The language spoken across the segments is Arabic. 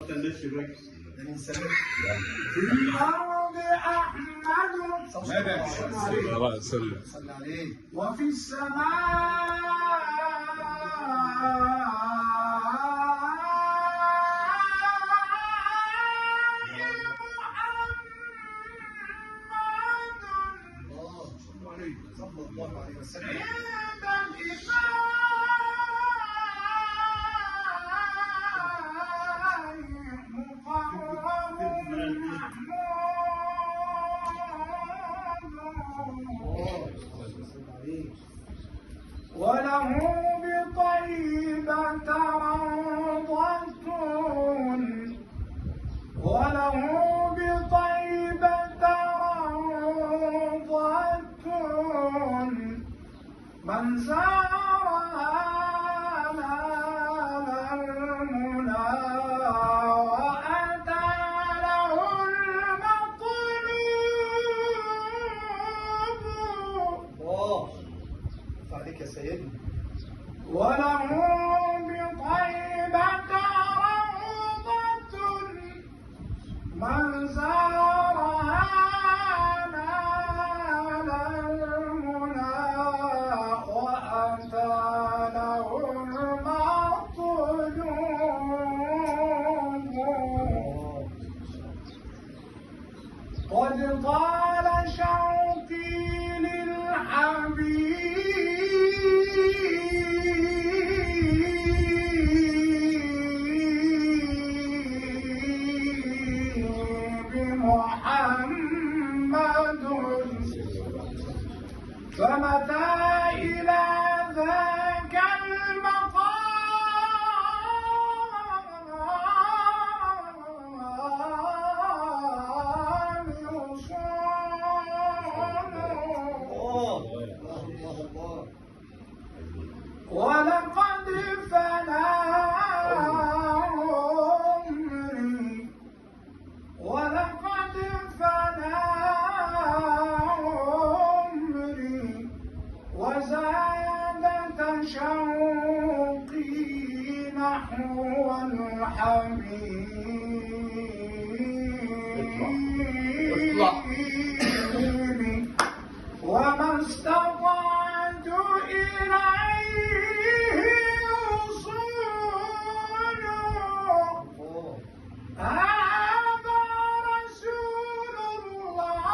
بطل لف بقى. في الأرض أحمد صلى عليه. وفي السماء صلى الله عليه وسلم. عند وله بطيبة روضة وله بطيبة روضة من زارها نال المنى وأتى له المطلوب. عليك يا سيدنا. وله بطيبة روضة من زارها نال المنى وأتى له المطلوب. قد طال شوقي للحبيب محمد فمتى إلى ذاك المقام وصول ولقد فنى عمري ولقد فنى عمري وزاد تشوقي نحو الحبيب وما استطعت إليه وصول. هذا رسول الله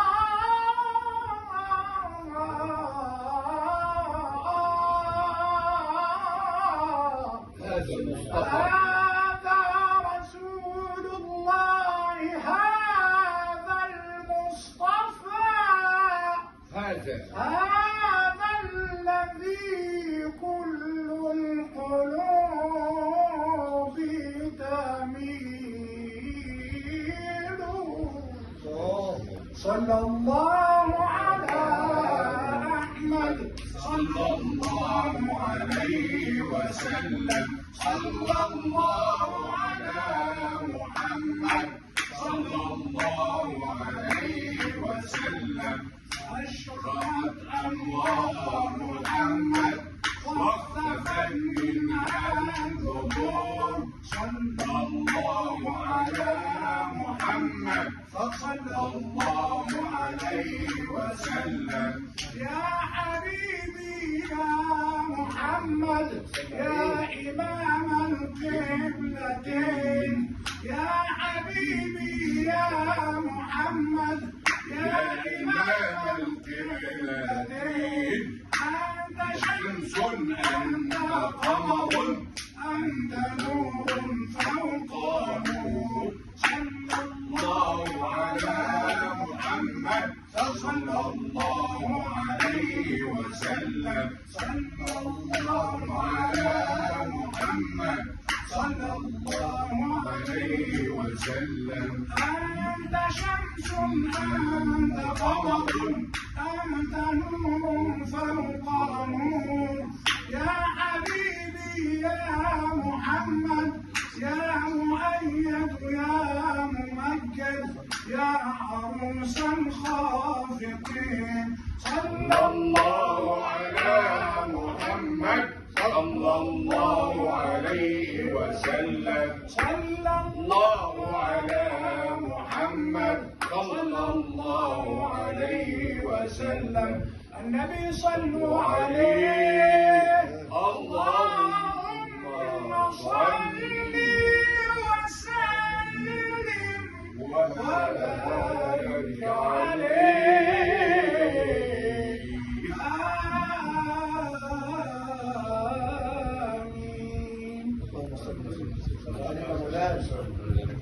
هذا رسول الله هذا المصطفى هذا الذي كل القلوب تميل. صلى الله على أحمد صلى الله عليه وسلم. صلى الله على محمد صلى الله عليه وسلم. أشرقت أنوار محمد واختفت منها الظهور. صلى الله على محمد فصلى الله عليه وسلم. يا حبيبي يا محمد يا إمام القبلتين يا حبيبي يا محمد يا إمام القبلتين. أنت شمس أنت قمر أنت نور فوق نور. صلى الله على محمد صلى الله عليه وسلم. صلى الله على محمد صلى الله عليه وسلم. أنت شمس أنت قمر أنت نور فوق نور. يا حبيبي يا محمد يا مؤيد يا ممجد يا عروس الخافقين. صلى الله على محمد صلى الله عليه وسلم. صلى الله محمد صلى الله عليه وسلم. النبي صلوا عليه. اللهم صل وسلم وبارك عليه. آمين. اللهم صل وسلم على مولانا.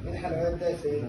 ايه الحلويات ده يا سيدي؟